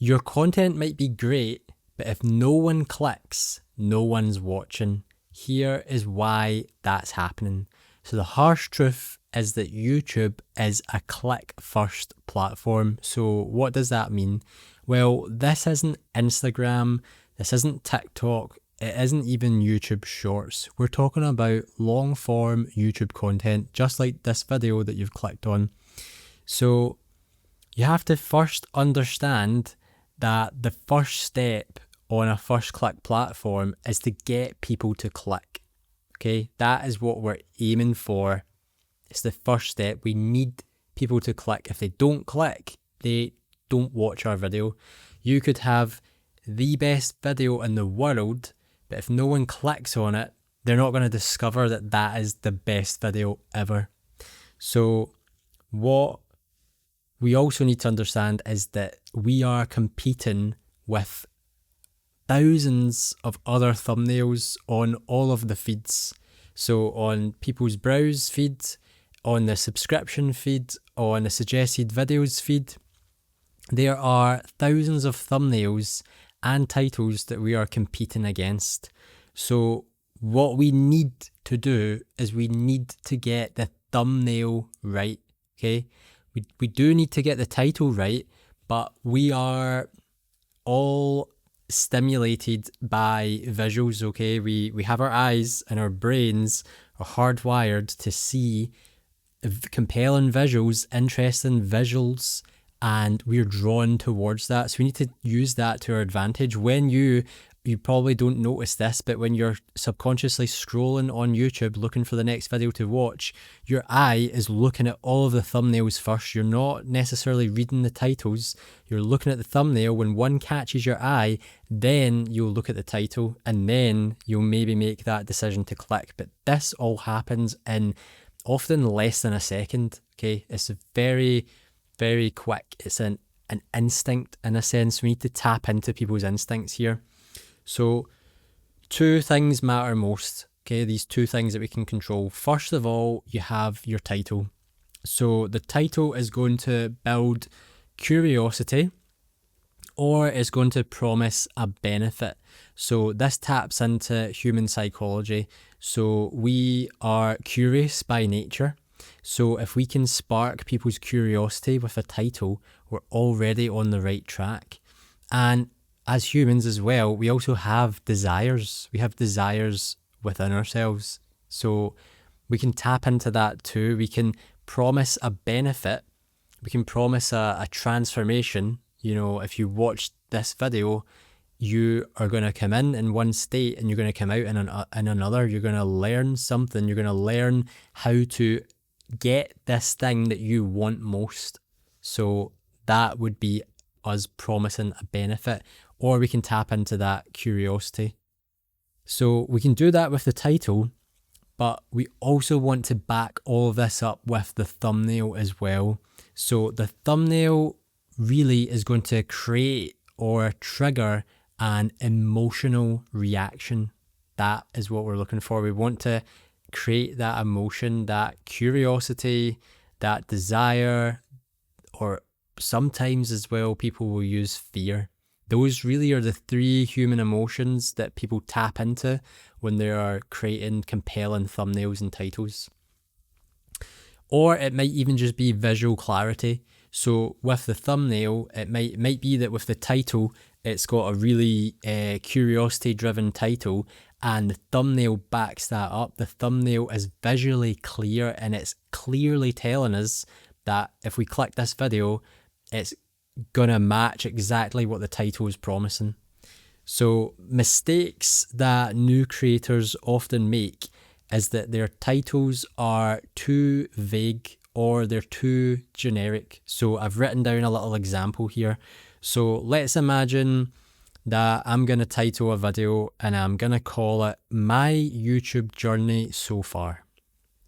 your content might be great, but if no one clicks, no one's watching. Here is why that's happening. So the harsh truth is that YouTube is a click-first platform. So what does that mean? Well, this isn't Instagram, this isn't TikTok, it isn't even YouTube Shorts. We're talking about long-form YouTube content, just like this video that you've clicked on. So you have to first understand that the first step on a first click platform is to get people to click. Okay, that is what we're aiming for. It's the first step. We need people to click. If they don't click, they don't watch our video. You could have the best video in the world, but if no one clicks on it, they're not going to discover that that is the best video ever. So what we also need to understand is that we are competing with thousands of other thumbnails on all of the feeds. So on people's browse feed, on the subscription feed, on the suggested videos feed, there are thousands of thumbnails and titles that we are competing against. So what we need to do is we need to get the thumbnail right, okay? We do need to get the title right, but we are all stimulated by visuals, okay? We have our eyes and our brains are hardwired to see compelling visuals, interesting visuals, and we're drawn towards that. So we need to use that to our advantage. When you probably don't notice this, but when you're subconsciously scrolling on YouTube looking for the next video to watch, your eye is looking at all of the thumbnails first. You're not necessarily reading the titles. You're looking at the thumbnail. When one catches your eye, then you'll look at the title and then you'll maybe make that decision to click. But this all happens in often less than a second, okay? It's very, very quick. It's an instinct in a sense. We need to tap into people's instincts here. So two things matter most, okay? These two things that we can control. First of all, you have your title. So the title is going to build curiosity or it's going to promise a benefit. So this taps into human psychology. So we are curious by nature. So if we can spark people's curiosity with a title, we're already on the right track. And as humans as well, we also have desires. We have desires within ourselves. So we can tap into that too. We can promise a benefit. We can promise a transformation. You know, if you watch this video, you are going to come in one state and you're going to come out in another. You're going to learn something. You're going to learn how to get this thing that you want most. So that would be us promising a benefit, or we can tap into that curiosity. So we can do that with the title, but we also want to back all of this up with the thumbnail as well. So the thumbnail really is going to create or trigger an emotional reaction. That is what we're looking for. We want to create that emotion, that curiosity, that desire, or sometimes as well people will use fear. Those really are the three human emotions that people tap into when they are creating compelling thumbnails and titles. Or it might even just be visual clarity. So with the thumbnail, it might be that with the title, it's got a really curiosity-driven title, and the thumbnail backs that up. The thumbnail is visually clear, and it's clearly telling us that if we click this video, it's gonna match exactly what the title is promising. So mistakes that new creators often make is that their titles are too vague or they're too generic. So I've written down a little example here. So let's imagine that I'm going to title a video and I'm going to call it My YouTube Journey So Far.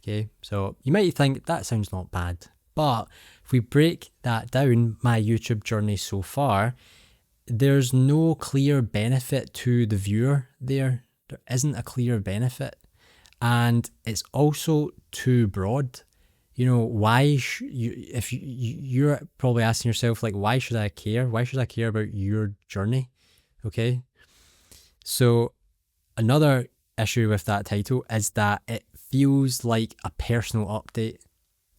Okay, so you might think that sounds not bad, but if we break that down, My YouTube Journey So Far, there's no clear benefit to the viewer there. There isn't a clear benefit. And it's also too broad. why you're probably asking yourself, like, why should I care? Why should I care about your journey? Okay. So another issue with that title is that it feels like a personal update.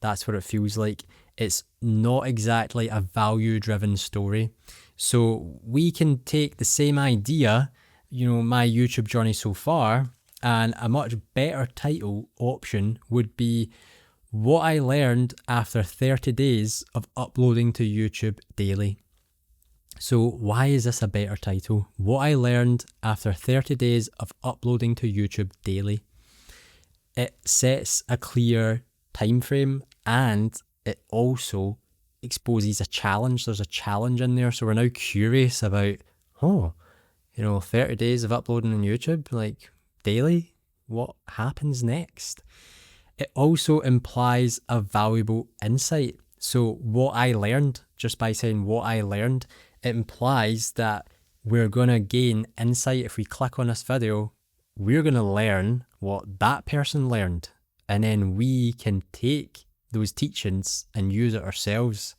That's what it feels like. It's not exactly a value-driven story. So we can take the same idea, my YouTube journey so far, and a much better title option would be what I learned after 30 days of uploading to YouTube daily. So why is this a better title? What I learned after 30 days of uploading to YouTube daily. It sets a clear time frame, and it also exposes a challenge. There's a challenge in there. So we're now curious about, 30 days of uploading on YouTube, like daily, what happens next? It also implies a valuable insight. So what I learned, just by saying what I learned, it implies that we're going to gain insight. If we click on this video, we're going to learn what that person learned. And then we can take those teachings and use it ourselves.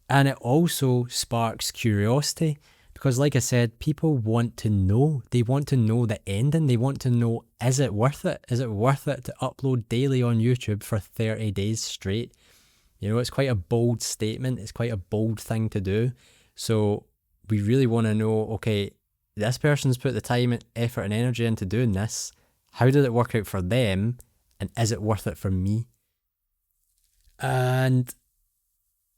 And it also sparks curiosity because, like I said, people want to know. They want to know the ending. They want to know, is it worth it? Is it worth it to upload daily on YouTube for 30 days straight? It's quite a bold statement. It's quite a bold thing to do. So we really want to know, okay, this person's put the time, effort, and energy into doing this. How did it work out for them? And is it worth it for me? And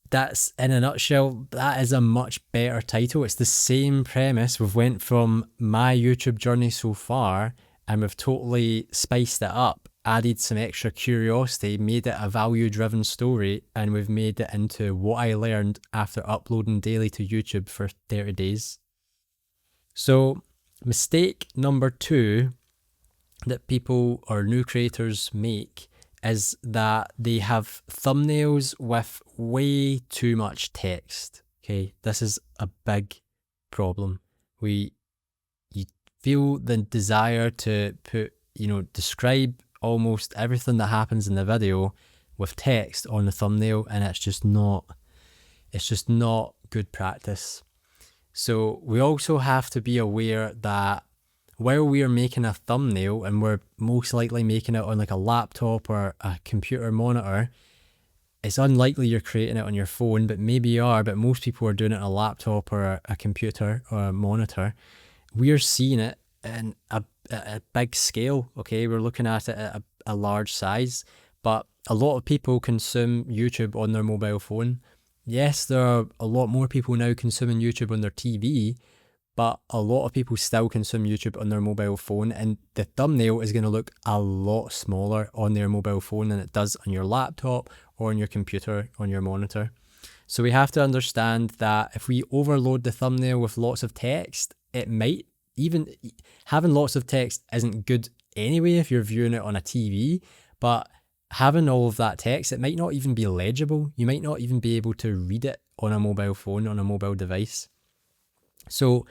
that's, in a nutshell, that is a much better title. It's the same premise. We've went from my YouTube journey so far, and we've totally spiced it up, added some extra curiosity, made it a value-driven story, and we've made it into what I learned after uploading daily to YouTube for 30 days. So mistake number 2 that people or new creators make is that they have thumbnails with way too much text. Okay, this is a big problem. You feel the desire to put, describe almost everything that happens in the video with text on the thumbnail, and it's just not good practice. So we also have to be aware that while we are making a thumbnail, and we're most likely making it on like a laptop or a computer monitor, it's unlikely you're creating it on your phone, but maybe you are, but most people are doing it on a laptop or a computer or a monitor. We're seeing it in a big scale, okay? We're looking at it at a large size, but a lot of people consume YouTube on their mobile phone. Yes, there are a lot more people now consuming YouTube on their TV, but a lot of people still consume YouTube on their mobile phone, and the thumbnail is going to look a lot smaller on their mobile phone than it does on your laptop or on your computer, on your monitor. So we have to understand that if we overload the thumbnail with lots of text, it might, even having lots of text isn't good anyway if you're viewing it on a TV, but having all of that text, it might not even be legible. You might not even be able to read it on a mobile phone, on a mobile device. So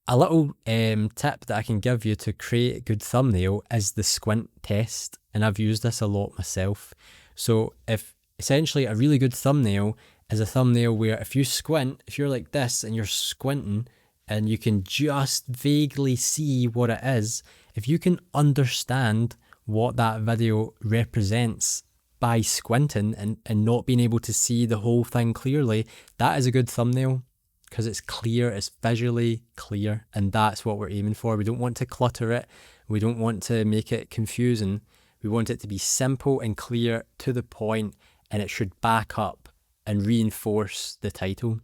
a little tip that I can give you to create a good thumbnail is the squint test, and I've used this a lot myself. So if essentially a really good thumbnail is a thumbnail where if you squint, if you're like this and you're squinting and you can just vaguely see what it is, if you can understand what that video represents by squinting and not being able to see the whole thing clearly, that is a good thumbnail. Because it's clear, it's visually clear, and that's what we're aiming for. We don't want to clutter it. We don't want to make it confusing. We want it to be simple and clear, to the point, and it should back up and reinforce the title.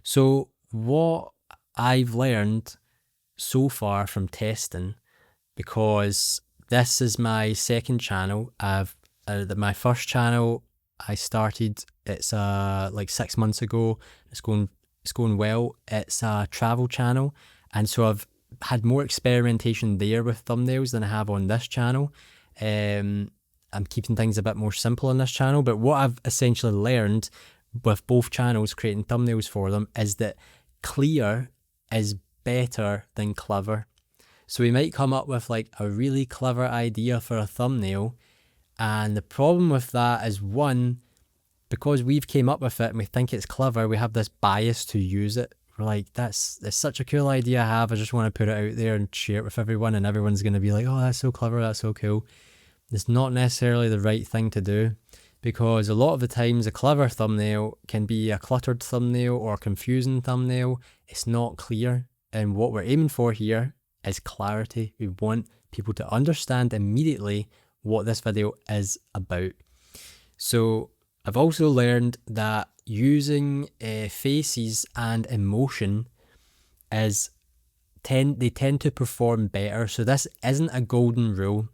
So what I've learned so far from testing, because this is my second channel, my first channel I started, it's like 6 months ago. It's going well. It's a travel channel, and so I've had more experimentation there with thumbnails than I have on this channel. I'm keeping things a bit more simple on this channel, but what I've essentially learned with both channels, creating thumbnails for them, is that clear is better than clever. So we might come up with like a really clever idea for a thumbnail, And the problem with that is, one, because we've came up with it and we think it's clever, we have this bias to use it. We're like, that's such a cool idea I have. I just want to put it out there and share it with everyone, and everyone's going to be like, oh, that's so clever, that's so cool. It's not necessarily the right thing to do, because a lot of the times a clever thumbnail can be a cluttered thumbnail or a confusing thumbnail. It's not clear. And what we're aiming for here is clarity. We want people to understand immediately what this video is about. So I've also learned that using faces and emotion they tend to perform better. So this isn't a golden rule,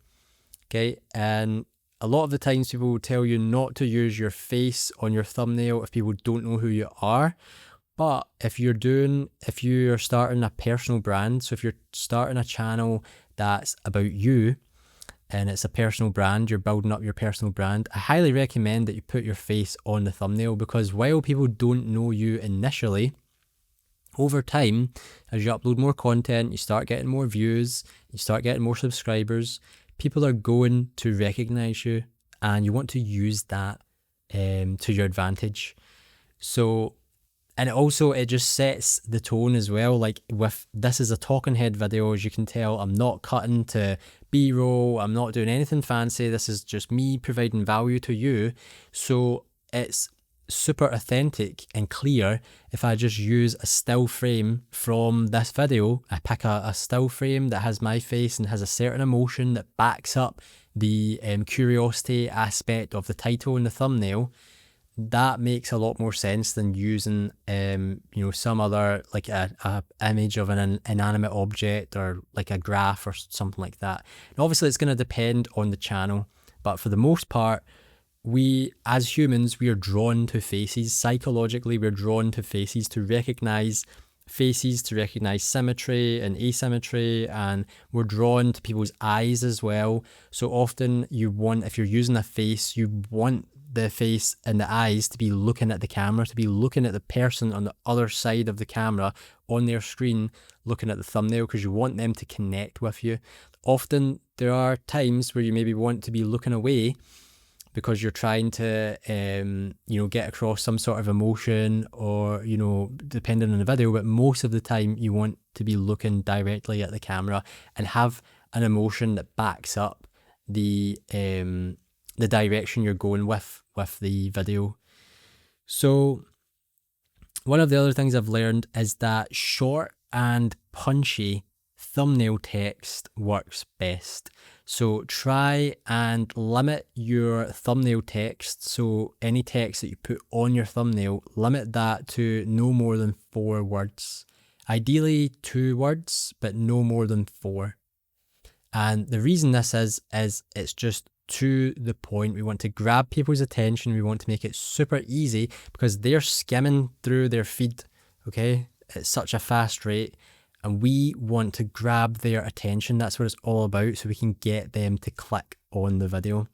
okay? And a lot of the times people will tell you not to use your face on your thumbnail if people don't know who you are. But if you're starting a personal brand, so if you're starting a channel that's about you and it's a personal brand, you're building up your personal brand, I highly recommend that you put your face on the thumbnail, because while people don't know you initially, over time, as you upload more content, you start getting more views, you start getting more subscribers, people are going to recognize you, and you want to use that to your advantage. So, and it just sets the tone as well. Like, with this is a talking head video, as you can tell, I'm not cutting to B-roll, I'm not doing anything fancy, this is just me providing value to you. So it's super authentic and clear. If I just use a still frame from this video, I pick a still frame that has my face and has a certain emotion that backs up the curiosity aspect of the title and the thumbnail, that makes a lot more sense than using some other, like a image of an inanimate object or like a graph or something like that. And obviously it's going to depend on the channel, but for the most part, we as humans, we are drawn to faces. Psychologically, we're drawn to faces, to recognize faces, to recognize symmetry and asymmetry, and we're drawn to people's eyes as well. So often if you're using a face, you want the face and the eyes to be looking at the camera, to be looking at the person on the other side of the camera on their screen, looking at the thumbnail, because you want them to connect with you. Often there are times where you maybe want to be looking away because you're trying to get across some sort of emotion, or depending on the video, but most of the time you want to be looking directly at the camera and have an emotion that backs up the direction you're going with the video. So one of the other things I've learned is that short and punchy thumbnail text works best. So try and limit your thumbnail text. So any text that you put on your thumbnail, limit that to no more than 4 words. Ideally 2 words, but no more than 4. And the reason this is it's just to the point. We want to grab people's attention. We want to make it super easy, because they're skimming through their feed, okay, at such a fast rate, and we want to grab their attention. That's what it's all about, so we can get them to click on the video.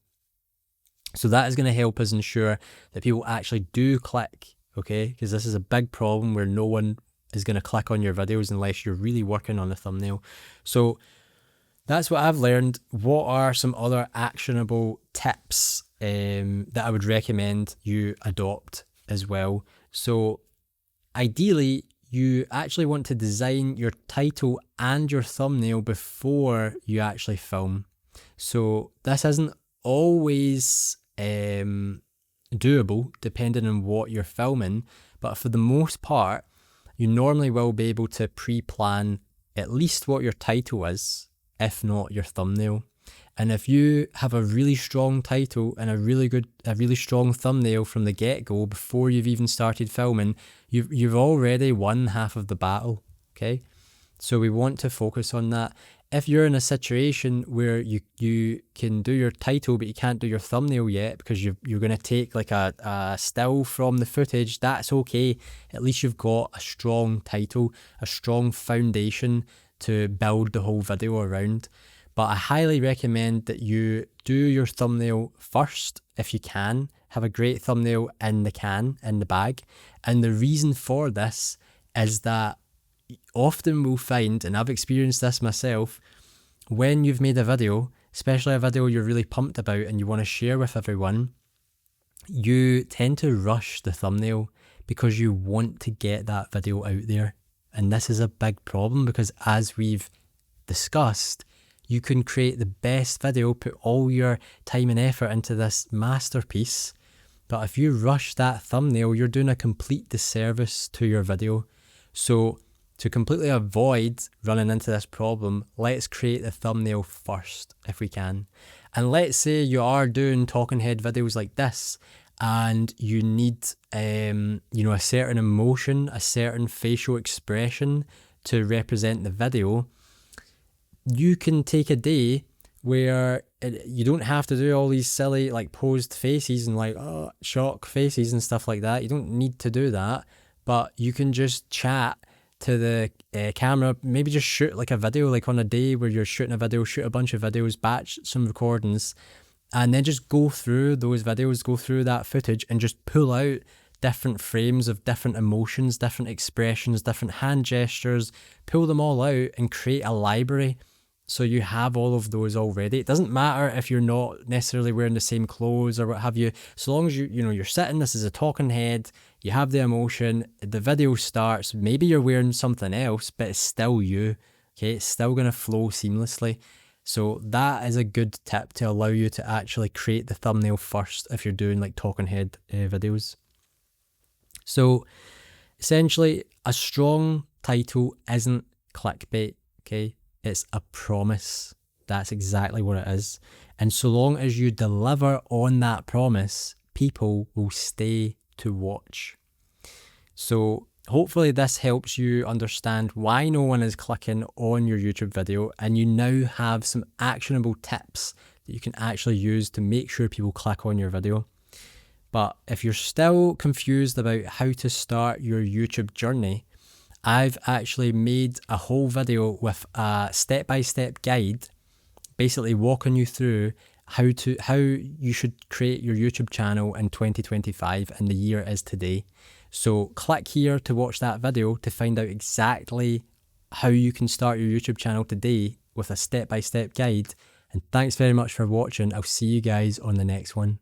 So that is going to help us ensure that people actually do click, okay, because this is a big problem where no one is going to click on your videos unless you're really working on the thumbnail. So that's what I've learned. What are some other actionable tips that I would recommend you adopt as well? So ideally, you actually want to design your title and your thumbnail before you actually film. So this isn't always doable depending on what you're filming, but for the most part, you normally will be able to pre-plan at least what your title is, if not your thumbnail. And if you have a really strong title and a really strong thumbnail from the get-go before you've even started filming, you've already won half of the battle, okay? So we want to focus on that. If you're in a situation where you can do your title but you can't do your thumbnail yet because you're going to take like a still from the footage, that's okay. At least you've got a strong title, a strong foundation to build the whole video around. But I highly recommend that you do your thumbnail first if you can. Have a great thumbnail in the bag. And the reason for this is that often we'll find, and I've experienced this myself, when you've made a video especially a video you're really pumped about and you want to share with everyone, you tend to rush the thumbnail because you want to get that video out there. And this is a big problem because, as we've discussed, you can create the best video, put all your time and effort into this masterpiece, but if you rush that thumbnail, you're doing a complete disservice to your video. So to completely avoid running into this problem, let's create the thumbnail first if we can. And let's say you are doing talking head videos like this and you need a certain emotion, a certain facial expression to represent the video. You can take a day where you don't have to do all these silly like posed faces and like shock faces and stuff like that. You don't need to do that, but you can just chat to the camera, maybe just shoot like a video, like on a day where you're shooting a video, shoot a bunch of videos, batch some recordings, and then just go through those videos, go through that footage and just pull out different frames of different emotions, different expressions, different hand gestures, pull them all out and create a library. So you have all of those already. It doesn't matter if you're not necessarily wearing the same clothes or what have you. So long as you're sitting, this is a talking head, you have the emotion, the video starts, maybe you're wearing something else, but it's still you. Okay, it's still going to flow seamlessly. So that is a good tip to allow you to actually create the thumbnail first if you're doing like talking head videos. So essentially, a strong title isn't clickbait, okay? It's a promise. That's exactly what it is. And so long as you deliver on that promise, people will stay to watch. So hopefully this helps you understand why no one is clicking on your YouTube video, and you now have some actionable tips that you can actually use to make sure people click on your video. But if you're still confused about how to start your YouTube journey, I've actually made a whole video with a step-by-step guide, basically walking you through how you should create your YouTube channel in 2025, and the year is today. So click here to watch that video to find out exactly how you can start your YouTube channel today with a step-by-step guide. And thanks very much for watching. I'll see you guys on the next one.